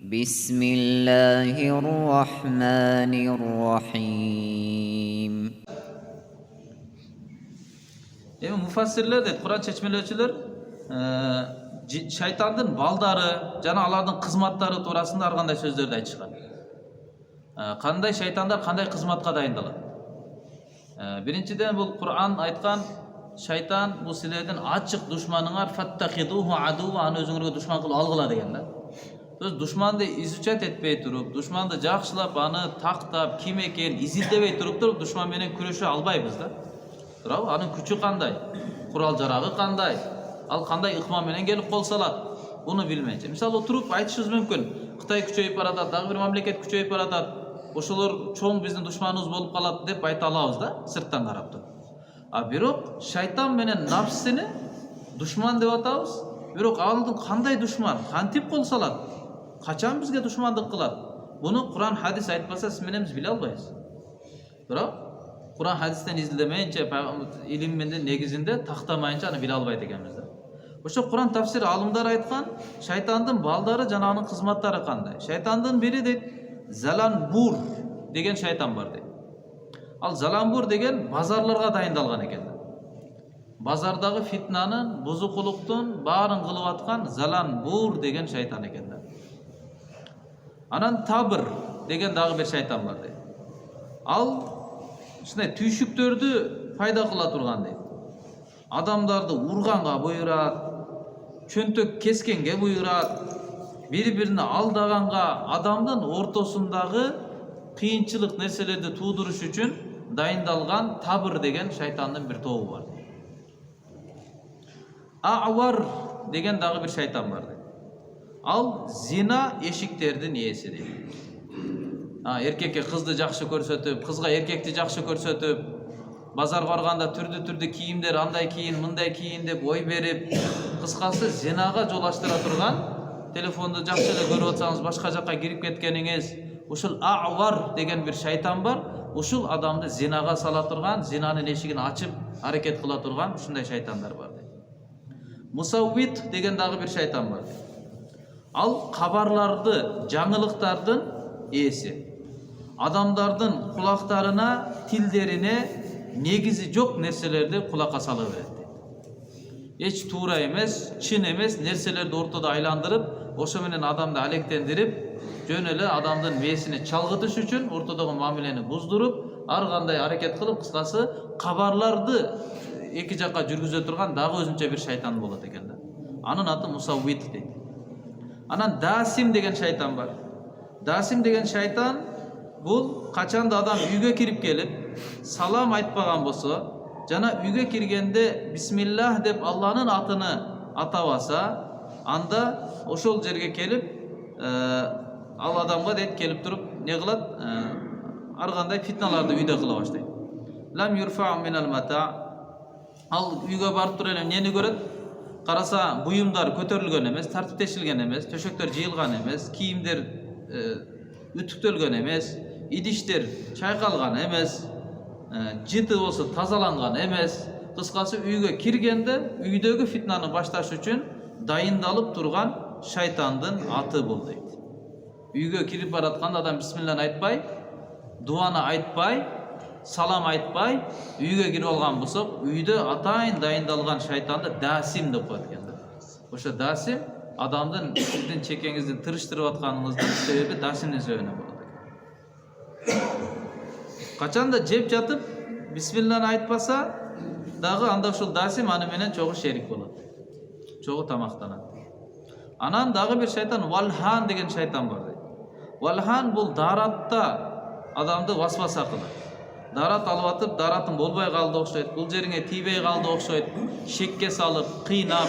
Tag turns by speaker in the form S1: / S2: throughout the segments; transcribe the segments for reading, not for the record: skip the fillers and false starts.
S1: بسم الله الرحمن الرحيم.
S2: Mufassirler deydi, Kur'an çeşmelerçiler şeytandın baldары жана алардын кызматтары туурасында ар кандай сөздөрдү айтышкан. Кандай шайтандар кандай кызматка дайындалат? Биринчиден бул Кур'ан айткан шайтан бул силердин ачык душманыңар фаттахидуху адува, аны өзүңөргө душман кылып алгыла деген да. Сөз душманды изучать этпей туруп, душманды жакшылап, аны тактап, ким экенин изилдебей туруп душман менен күрөшө албайбыз да. Туурабы? Анын күчү кандай? Курал жарагы кандай? Ал кандай ыкма менен келип кол салат? Буну билмейчи. Мисалы туруп айтышыбыз мүмкүн. Кытай күчөйүп баратат, дагы бир мамлекет күчөйүп баратат. Ошолор чоң биздин душманыбыз болуп калат деп айта алабыз да, сырттан карап туруп. Бирок шайтан менен нафсини душман деп атабыз. Бирок алдын кандай душман, кантип кол салат? Качан бизге душмандык кылат? Буну Кур'ан хадис айтпаса сиз менен биз биле албайбыз. Бирок Kur'an hadisten izlemeyince, iliminin negizinde taxtamayınca аны биле албайт экенбиз да. Ошо Kur'an tafsiri alımдар айткан, шайтандын балдары жана анын кызматтары кандай? Шайтандын бири дейт, Заланбур деген шайтан бар дейт. Ал Заланбур деген базарларга дайындалган экен да. Базардагы фитнанын, бузукулуктун баарын кылып аткан Заланбур деген шайтан экен да. Анан Табыр деген дагы бир шайтан бар дейт. Ал түйшүктөрдү пайда кыла турган дейт. Адамдарды урганга буйрат, чөнтөк кескенге буйрат, бири-бирине алдаганга, адамдын ортосундагы кыйынчылык нерселерди туудуруш үчүн дайындалган Табыр деген шайтандын бир тобу бар. А'вар деген дагы бир шайтан бар дейт. Ал зина эшиктердин ээси дейт. Эркекке кызды жакшы көрсөтүп, кызга эркекти жакшы көрсөтүп, базарга барганда түрдүү кийимдер, андай кийин, мындай кийин деп ой берип, кыскасы зинага жол ачтыра турган, телефонду жакшы эле көрүп атсаңыз башка жакка кирип кеткениңиз, ушул А'вар деген бир шайтан бар. Ушул адамды зинага сала турган, зинанын эшигин ачып, аракет кыла турган ушундай шайтандар бар дейт. Мусаввит деген дагы бир шайтан бар. Ал кабарларды, жаңылыктардын ээси. Адамдардын кулактарына, тилдерине негизи жок нерселерди кулакка сала берет. Эч туура эмес, чын эмес нерселерди ортодо айландырып, ошо менен адамды алектендирип, жөн эле адамдын мээсини чалгытыш үчүн ортодогу мамилени буздуруп, ар кандай аракет кылып, кыскасы кабарларды эки жакка жүргүзө турган дагы өзүнчө бир шайтан болот экен да. Анын аты Мусаввит дейт. Анан Дасим деген шайтан бар. Дасим деген шайтан бул качанда адам үйгө кирип келип, салам айтпаган болсо, жана үйгө киргенде бисмиллах деп Алланын атыны атабаса, анда ошол жерге келип, ал адамга дейт келип туруп, не кылат? Ар кандай фитналарды үйдө кыла баштайт. Лам юрфа минал мата. Ал үйгө барып туруп эле нени көрөт? Караса, буюмдар көтөрүлгөн эмес, тартиптешилген эмес, төшөктөр жыйылган эмес, кийимдер үтүктөлгөн эмес, идиштер чайкалган эмес, жыты болсо тазаланган эмес. Кыскасы үйгө киргенде үйдөгү фитнаны башташ үчүн дайындалып турган шайтандын аты бул дейт. Үйгө кирип баратканда адам бисмиллах айтпай, дуаны айтпай, салам айтпай, үйгө кирип алган болсок, үйдө атайын дайындалган шайтанды Дасим деп коет экен да. Ошо Дасим адамдын сиздин чекеңиздин тырыштырып атканыңыздын себеби Дасимдин себебинен болот. Качанда жеп жатып бисмиллахны айтпаса, дагы анда ушул Дасим аны менен чогуу шерик болот. Чогуу тамактанат. Анан дагы бир шайтан Валхан деген шайтан бар дейт. Валхан бул даратта адамды васваса кылат. Дарат алып атып, даратын болбой калды окшойт, бул жериңе тийбей калды окшойт, шекке салып, кыйнап,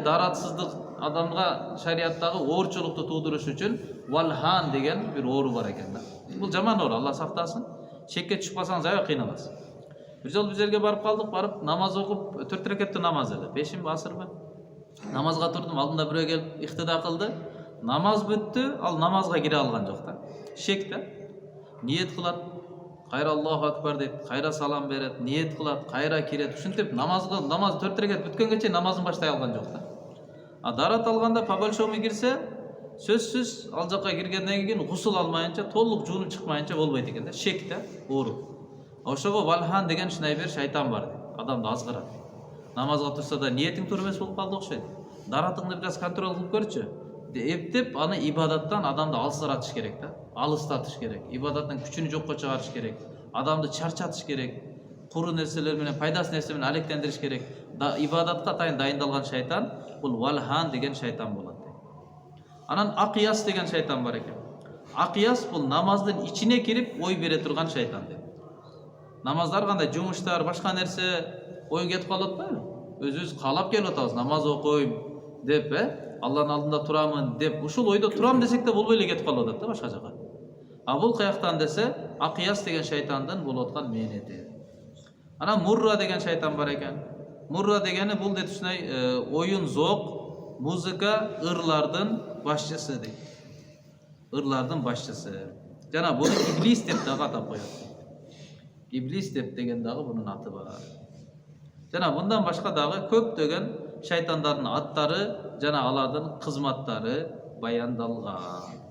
S2: даратсыздык адамга шариаттагы оорчулукту туудуруш үчүн Валхан деген бир оору бар экен да. Бул жаман оору, Алла сактасын. Шекке түшүп калсаңыз аябай кыйналасыз. Бир жолу бир жерге барып калдык, барып намаз окуп, 4 рекеттүү намаз эле, 5-би, асырбы. Намазга турдум, алдымда бирөө келип ихтида кылды. Намаз бүттү, ал намазга кире алган жок да. Шек да. Ниет кылат, кайра Аллаху акбар дейт, кайра салам берет, ниет кылат, кайра кирет. Ушинтип намаз 4 рекет бүткөнгө чейин намазын баштай алган жок да. Дарат алганда по большому кирсе, сөзсүз ал жакка киргенден кийин гусул алмайынча, толук жуунуп чыкмайынча болбойт экен да, шек да, оору. Ошого валхан деген шынай бир шайтан бар дейт. Адамды азгырат. Намазга турса да ниетиң туура эмес болуп калды окшойт. Даратыңды бир аз контроль кылып көрчү. Эптеп аны ибадаттан адамды алыстатыш керек да. Алыстатыш керек. Ибадаттын күчүнү жокко чыгарыш керек. Адамды чарчатыш керек. Куру нерселер менен, пайдасыз нерсе менен алектендириш керек. Ибадатка атайын дайындалган шайтан бул валхан деген шайтан болот. Анан акыяс деген шайтан бар экен. Акыяс бул намаздын ичине кирип ой бере турган шайтан дейт. Намаздар кандай жумуштар, башка нерсе ой кетип калып атпайбы? Өзүбүз каалап келип атабыз, намаз окуйм деп, Алланын алдында турамын деп, ушул ойдо турам десек да болбой эле кетип калып атат да башка жака. А бул каяктан десе, акыяс деген шайтандын болуп аткан мээнети. Анан мурра деген шайтан бар экен. Мурра дегени бул детушнай оюн, зок, музыка, ырлардын башчысы дейт. Ырлардын башчысы. Жана буну иблис деп дагы атап коет. Иблис деп деген дагы бунун аты бар. Жана мындан башка дагы көптөгөн шайтандардын аттары жана алардын кызматтары баяндалган.